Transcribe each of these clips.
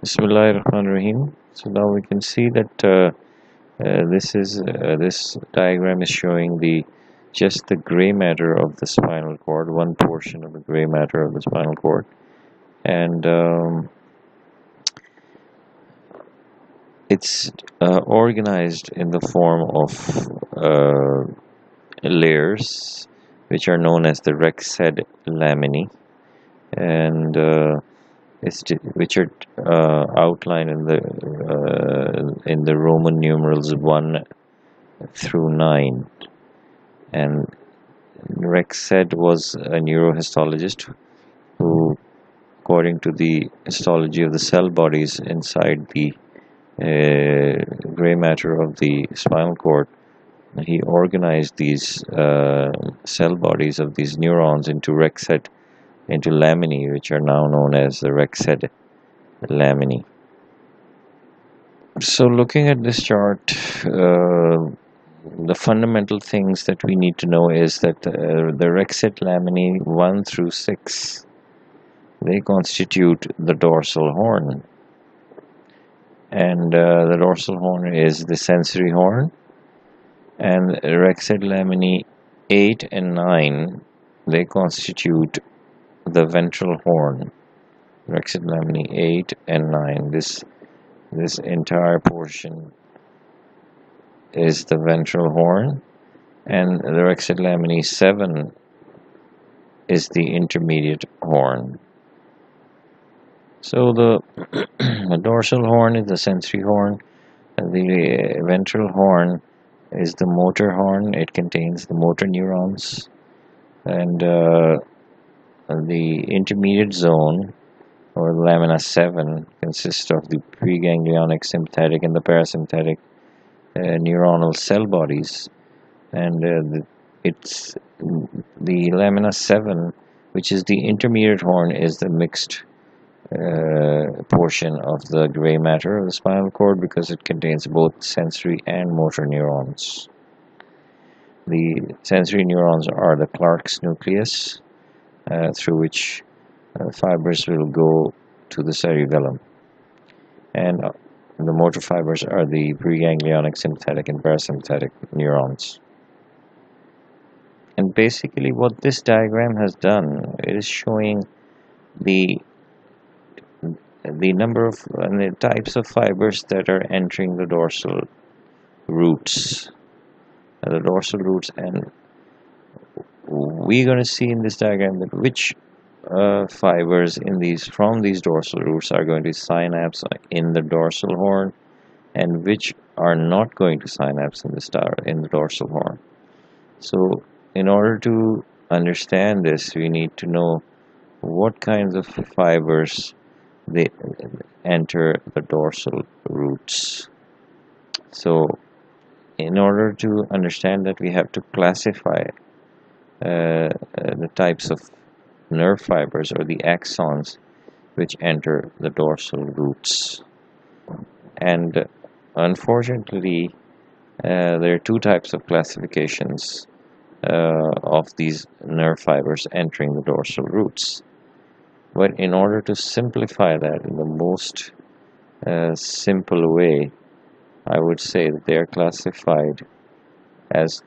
Bismillahirrahmanirrahim. So now we can see that this diagram is showing the just the gray matter of the spinal cord, one portion of the gray matter of the spinal cord, and it's organized in the form of layers, which are known as the Rexed laminae, and which are outlined in the Roman numerals 1 through 9. And Rexed was a neurohistologist who, according to the histology of the cell bodies inside the gray matter of the spinal cord, he organized these cell bodies of these neurons into laminae, which are now known as the Rexed laminae. So looking at this chart, the fundamental things that we need to know is that the Rexed laminae 1 through 6, they constitute the dorsal horn. And the dorsal horn is the sensory horn. And Rexed laminae 8 and 9, they constitute the ventral horn. Rexed laminae 8 and 9, this entire portion is the ventral horn, and the Rexed laminae 7 is the intermediate horn. So the dorsal horn is the sensory horn, the ventral horn is the motor horn. It contains the motor neurons, and the intermediate zone, or lamina 7, consists of the preganglionic, sympathetic, and the parasympathetic neuronal cell bodies. And it's the lamina 7, which is the intermediate horn, is the mixed portion of the gray matter of the spinal cord, because it contains both sensory and motor neurons. The sensory neurons are the Clark's nucleus, through which fibers will go to the cerebellum, and the motor fibers are the preganglionic, sympathetic, and parasympathetic neurons. And basically what this diagram has done is showing the number of and the types of fibers that are entering the dorsal roots, and we're going to see in this diagram that which fibers from these dorsal roots are going to synapse in the dorsal horn, and which are not going to synapse in the dorsal horn. So in order to understand this, we need to know what kinds of fibers they enter the dorsal roots. So in order to understand that, we have to classify the types of nerve fibers, or the axons, which enter the dorsal roots. And unfortunately, there are two types of classifications of these nerve fibers entering the dorsal roots. But in order to simplify that in the most simple way, I would say that they are classified as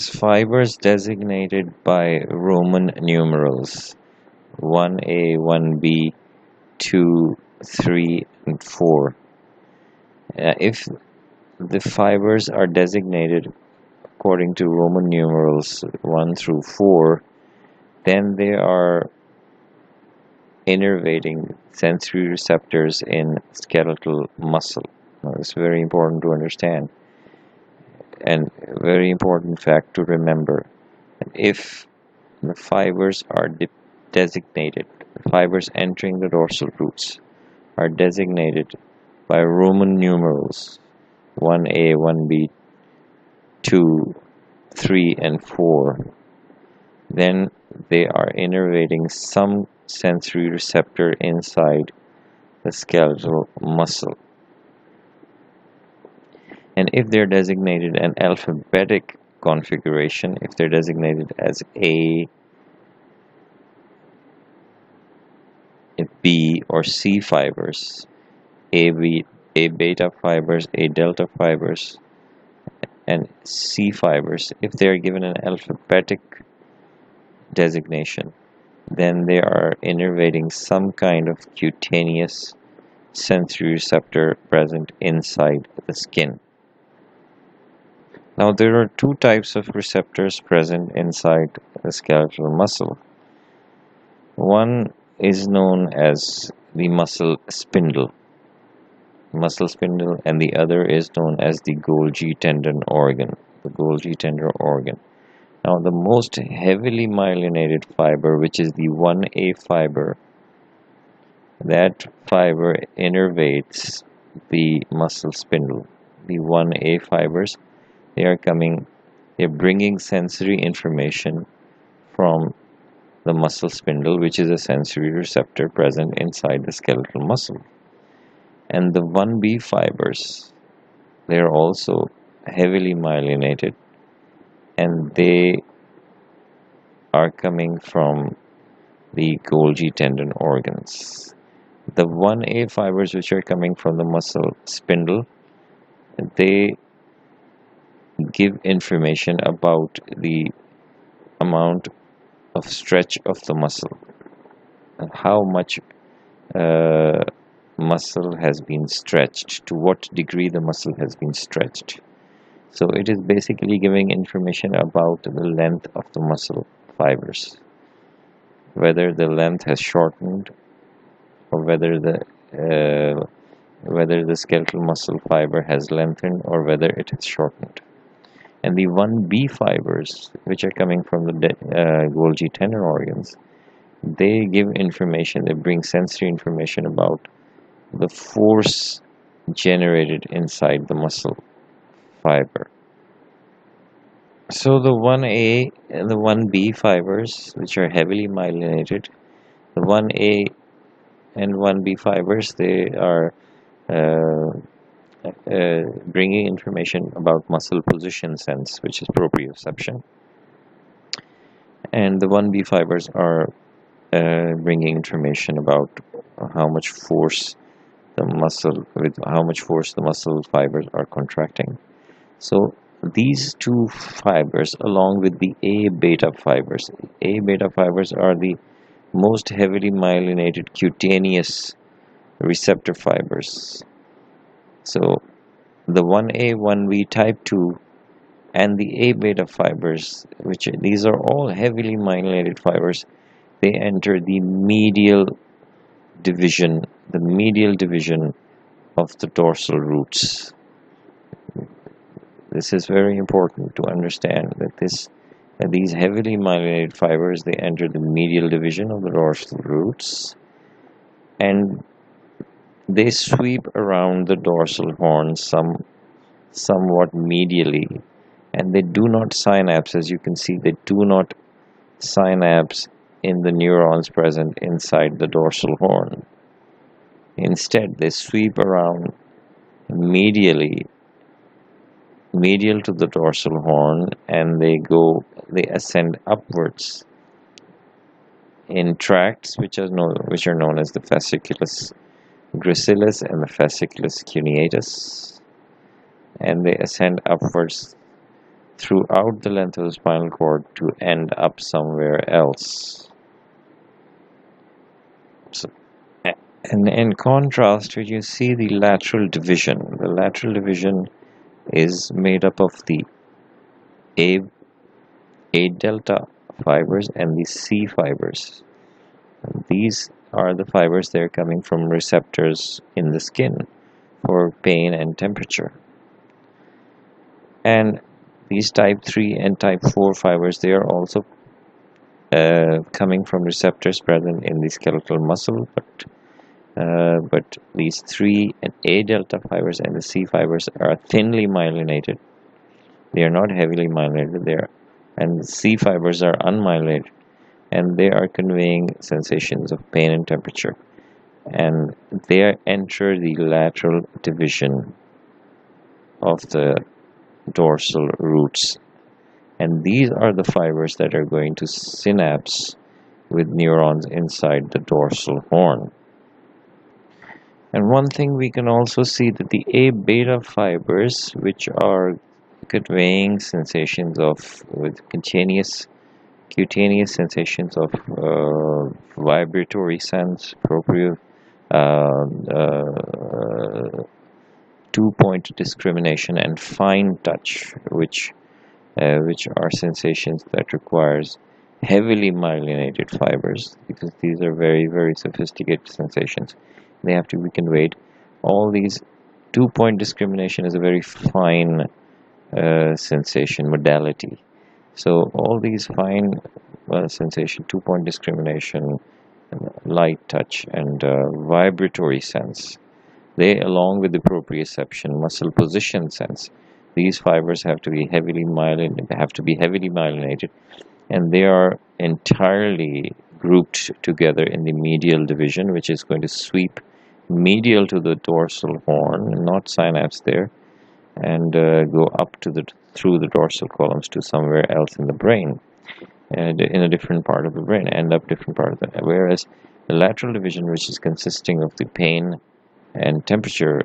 fibers designated by Roman numerals 1A, 1B, 2, 3, and 4. If the fibers are designated according to Roman numerals 1 through 4, then they are innervating sensory receptors in skeletal muscle. Now, it's very important to understand, and a very important fact to remember. If the fibers are designated, the fibers entering the dorsal roots are designated by Roman numerals 1A, 1B, 2, 3, and 4, then they are innervating some sensory receptor inside the skeletal muscle. And if they're designated an alphabetic configuration, if they're designated as A, B or C fibers, A beta fibers, A delta fibers, and C fibers. If they are given an alphabetic designation, then they are innervating some kind of cutaneous sensory receptor present inside the skin. Now, there are two types of receptors present inside the skeletal muscle. One is known as the muscle spindle, and the other is known as the Golgi tendon organ, the Golgi tendon organ. Now, the most heavily myelinated fiber, which is the 1A fiber, that fiber innervates the muscle spindle. The 1A fibers, they're bringing sensory information from the muscle spindle, which is a sensory receptor present inside the skeletal muscle. And the 1B fibers, they're also heavily myelinated, and they are coming from the Golgi tendon organs. The 1A fibers, which are coming from the muscle spindle, they give information about the amount of stretch of the muscle, and how much muscle has been stretched, to what degree the muscle has been stretched. So it is basically giving information about the length of the muscle fibers, whether the length has shortened or whether the skeletal muscle fiber has lengthened or whether it has shortened. And the 1B fibers, which are coming from the Golgi tendon organs, they give information, they bring sensory information about the force generated inside the muscle fiber. So the 1A and the 1B fibers, which are heavily myelinated, the 1A and 1B fibers, they are bringing information about muscle position sense, which is proprioception. And the 1B fibers are bringing information about how much force the muscle fibers are contracting. So these two fibers, along with the A beta fibers are the most heavily myelinated cutaneous receptor fibers. So the 1A, 1B type 2 and the A beta fibers, these are all heavily myelinated fibers, they enter the medial division of the dorsal roots. This is very important to understand, that these heavily myelinated fibers, they enter the medial division of the dorsal roots, and they sweep around the dorsal horn somewhat medially, and they do not synapse. As you can see, they do not synapse in the neurons present inside the dorsal horn. Instead, they sweep around medial to the dorsal horn, and they ascend upwards in tracts which are known as the fasciculus gracilis and the fasciculus cuneatus, and they ascend upwards throughout the length of the spinal cord to end up somewhere else. So, and in contrast, when you see the lateral division is made up of the A delta fibers and the C fibers. And these are the fibers that are coming from receptors in the skin for pain and temperature. And these type 3 and type 4 fibers, they are also coming from receptors present in the skeletal muscle, but these 3 and A delta fibers and the C fibers are thinly myelinated. They are not heavily myelinated, and the C fibers are unmyelinated, and they are conveying sensations of pain and temperature, and they enter the lateral division of the dorsal roots, and these are the fibers that are going to synapse with neurons inside the dorsal horn. And one thing we can also see that the A beta fibers, which are conveying sensations of with cutaneous sensations of vibratory sense, proprio, uh, uh, two-point discrimination, and fine touch, which are sensations that requires heavily myelinated fibers, because these are very, very sophisticated sensations. They have to be conveyed. All these two-point discrimination is a very fine sensation modality. So all these fine sensation, two-point discrimination, light touch, and vibratory sense, they, along with the proprioception, muscle position sense, these fibers have to be heavily myelinated, and they are entirely grouped together in the medial division, which is going to sweep medial to the dorsal horn, not synapse there, and go up to the through the dorsal columns to somewhere else in the brain, and in a different part of the brain, end up different part of the. Whereas the lateral division, which is consisting of the pain and temperature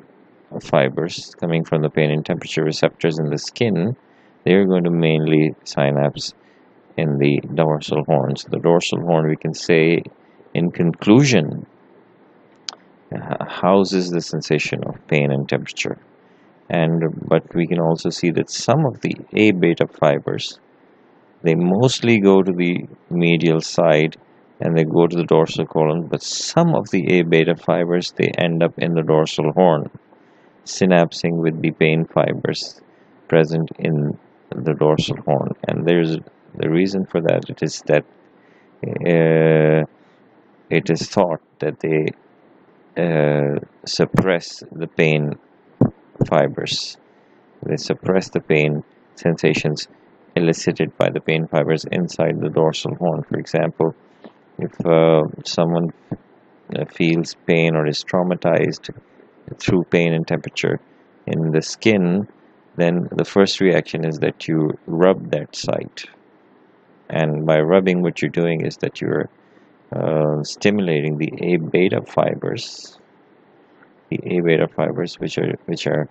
fibers coming from the pain and temperature receptors in the skin, they're going to mainly synapse in the dorsal horns. The dorsal horn, we can say, in conclusion, houses the sensation of pain and temperature. But we can also see that some of the A beta fibers, they mostly go to the medial side and they go to the dorsal column, but some of the A beta fibers, they end up in the dorsal horn, synapsing with the pain fibers present in the dorsal horn. And there's the reason for that. It is that it is thought that they suppress the pain fibers. They suppress the pain sensations elicited by the pain fibers inside the dorsal horn. For example, if someone feels pain or is traumatized through pain and temperature in the skin, then the first reaction is that you rub that site. And by rubbing, what you're doing is that you're stimulating the A beta fibers. The A beta fibers, which are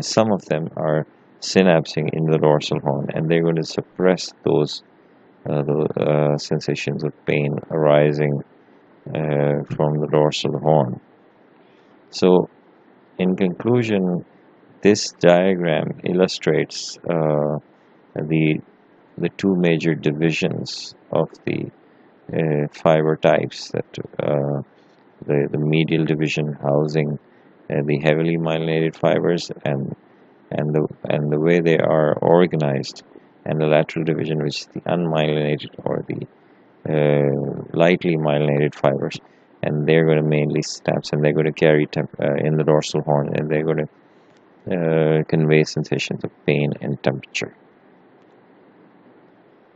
some of them are synapsing in the dorsal horn, and they're going to suppress those sensations of pain arising from the dorsal horn. So, in conclusion, this diagram illustrates the two major divisions of the fiber types, that the medial division housing the heavily myelinated fibers, and the way they are organized, and the lateral division, which is the unmyelinated or the lightly myelinated fibers, and they're going to mainly snaps, and they're going to carry in the dorsal horn, and they're going to convey sensations of pain and temperature.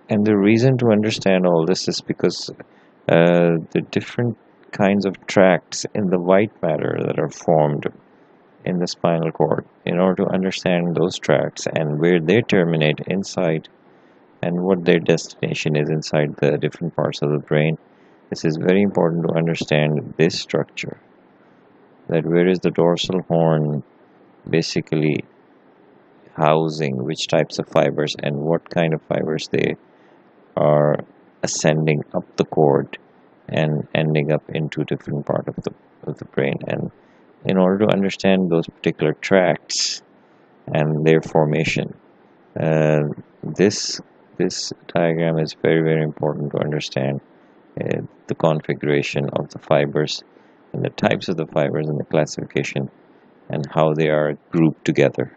And the reason to understand all this is because the different kinds of tracts in the white matter that are formed in the spinal cord, in order to understand those tracts and where they terminate inside and what their destination is inside the different parts of the brain, this is very important to understand this structure, that where is the dorsal horn basically housing which types of fibers, and what kind of fibers they are ascending up the cord and ending up into different part of the brain. And in order to understand those particular tracts and their formation, this diagram is very, very important to understand the configuration of the fibers and the types of the fibers and the classification and how they are grouped together.